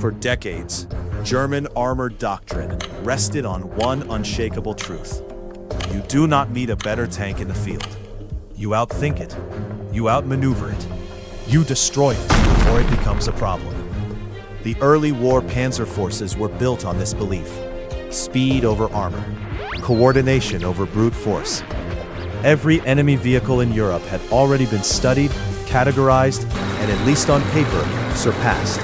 For decades, German armored doctrine rested on one unshakable truth. You do not meet a better tank in the field. You outthink it. You outmaneuver it. You destroy it before it becomes a problem. The early war panzer forces were built on this belief. Speed over armor. Coordination over brute force. Every enemy vehicle in Europe had already been studied, categorized, and at least on paper, surpassed.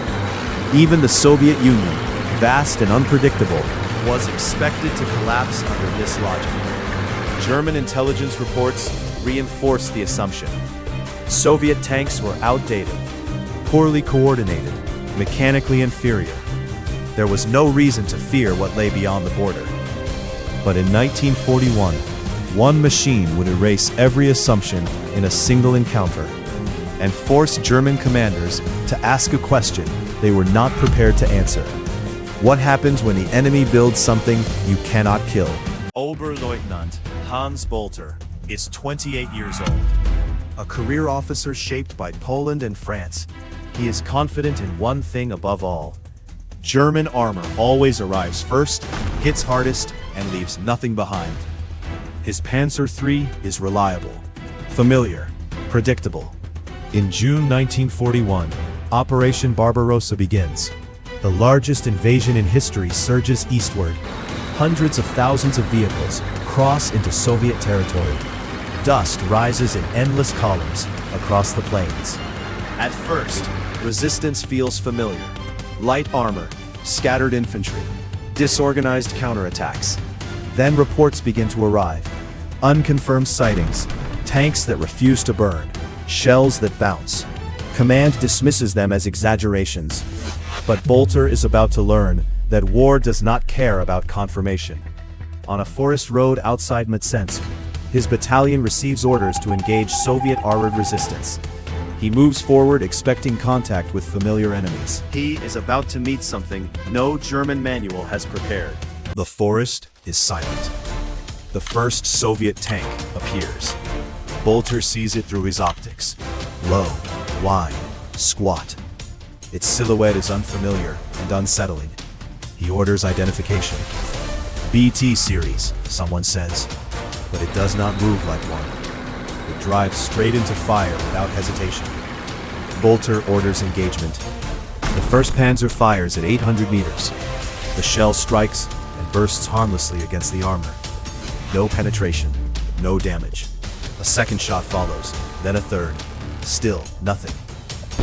Even the Soviet Union, vast and unpredictable, was expected to collapse under this logic. German intelligence reports reinforced the assumption. Soviet tanks were outdated, poorly coordinated, mechanically inferior. There was no reason to fear what lay beyond the border. But in 1941, one machine would erase every assumption in a single encounter and force German commanders to ask a question they were not prepared to answer. What happens when the enemy builds something you cannot kill? Oberleutnant Hans Bolter is 28 years old. A career officer shaped by Poland and France, he is confident in one thing above all. German armor always arrives first, hits hardest, and leaves nothing behind. His Panzer III is reliable, familiar, predictable. In June 1941, Operation Barbarossa begins. The largest invasion in history surges eastward. Hundreds of thousands of vehicles cross into Soviet territory. Dust rises in endless columns across the plains. At first, resistance feels familiar. Light armor, scattered infantry, disorganized counterattacks. Then reports begin to arrive. Unconfirmed sightings, tanks that refuse to burn, shells that bounce. Command dismisses them as exaggerations. But Bolter is about to learn that war does not care about confirmation. On a forest road outside Mtsensk, his battalion receives orders to engage Soviet armored resistance. He moves forward expecting contact with familiar enemies. He is about to meet something no German manual has prepared. The forest is silent. The first Soviet tank appears. Bolter sees it through his optics. Low, wide, squat. Its silhouette is unfamiliar and unsettling. He orders identification. BT series, someone says, but it does not move like one. It drives straight into fire without hesitation. Bolter orders engagement. The first Panzer fires at 800 meters. The shell strikes and bursts harmlessly against the armor. No penetration, no damage. A second shot follows, then a third. Still nothing.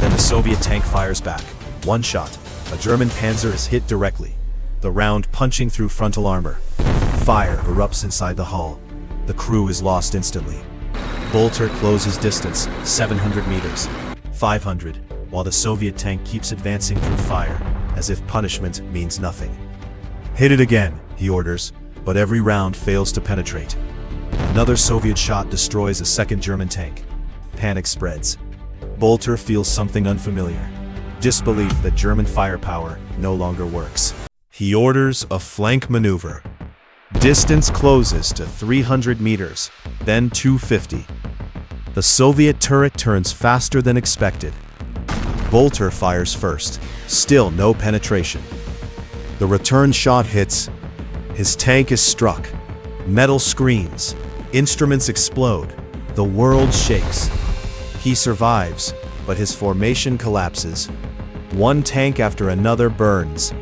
Then the Soviet tank fires back. One shot. A German Panzer is hit directly, the round punching through frontal armor. Fire erupts inside the hull. The crew is lost instantly. Bolter closes distance, 700 meters, 500, while the Soviet tank keeps advancing through fire, as if punishment means nothing. Hit it again, he orders, but every round fails to penetrate. Another Soviet shot destroys a second German tank. Panic spreads. Bolter feels something unfamiliar. Disbelief that German firepower no longer works. He orders a flank maneuver. Distance closes to 300 meters, then 250. The Soviet turret turns faster than expected. Bolter fires first. Still no penetration. The return shot hits. His tank is struck. Metal screams. Instruments explode. The world shakes. He survives, but his formation collapses. One tank after another burns.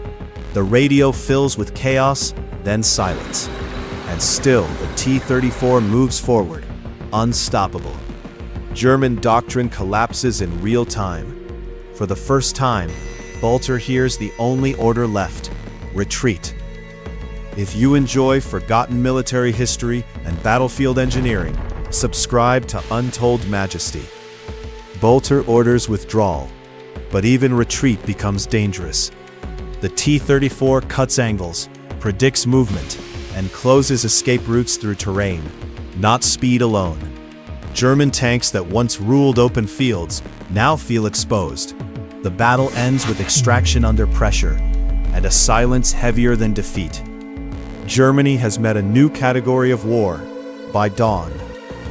The radio fills with chaos, then silence. And still, the T-34 moves forward, unstoppable. German doctrine collapses in real time. For the first time, Bolter hears the only order left: retreat. If you enjoy forgotten military history and battlefield engineering, subscribe to Untold Majesty. Bolter orders withdrawal, but even retreat becomes dangerous. The T-34 cuts angles, predicts movement, and closes escape routes through terrain, not speed alone. German tanks that once ruled open fields now feel exposed. The battle ends with extraction under pressure, and a silence heavier than defeat. Germany has met a new category of war by dawn.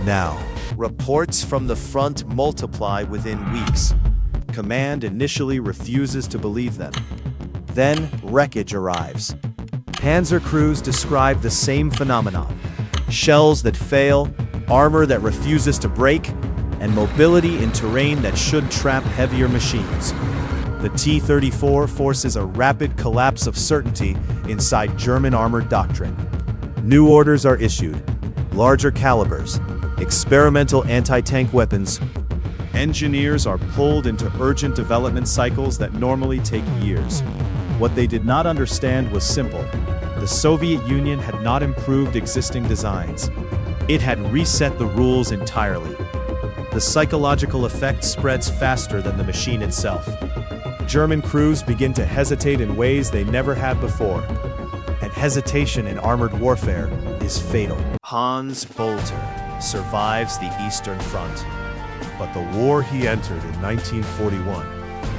Now, reports from the front multiply within weeks. Command initially refuses to believe them. Then, wreckage arrives. Panzer crews describe the same phenomenon. Shells that fail, armor that refuses to break, and mobility in terrain that should trap heavier machines. The T-34 forces a rapid collapse of certainty inside German armored doctrine. New orders are issued, larger calibers, experimental anti-tank weapons. Engineers are pulled into urgent development cycles that normally take years. What they did not understand was simple. The Soviet Union had not improved existing designs. It had reset the rules entirely. The psychological effect spreads faster than the machine itself. German crews begin to hesitate in ways they never had before. And hesitation in armored warfare is fatal. Hans Bolter survives the Eastern Front. But the war he entered in 1941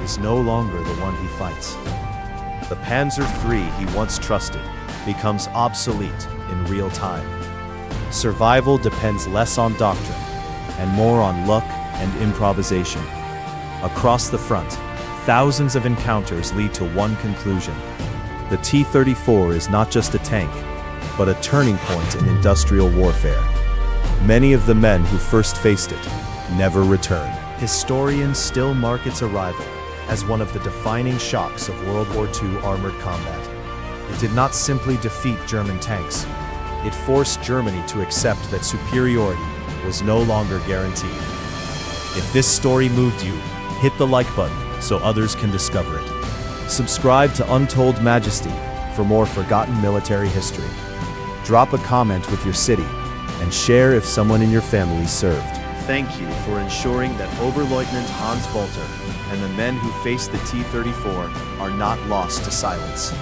is no longer the one he fights. The Panzer III he once trusted becomes obsolete in real time. Survival depends less on doctrine and more on luck and improvisation. Across the front, thousands of encounters lead to one conclusion. The T-34 is not just a tank, but a turning point in industrial warfare. Many of the men who first faced it never returned. Historians still mark its arrival as one of the defining shocks of World War II armored combat. It did not simply defeat German tanks. It forced Germany to accept that superiority was no longer guaranteed. If this story moved you, hit the like button so others can discover it. Subscribe to Untold Majesty for more forgotten military history. Drop a comment with your city and share if someone in your family served. Thank you for ensuring that Oberleutnant Hans Bolter and the men who faced the T-34 are not lost to silence.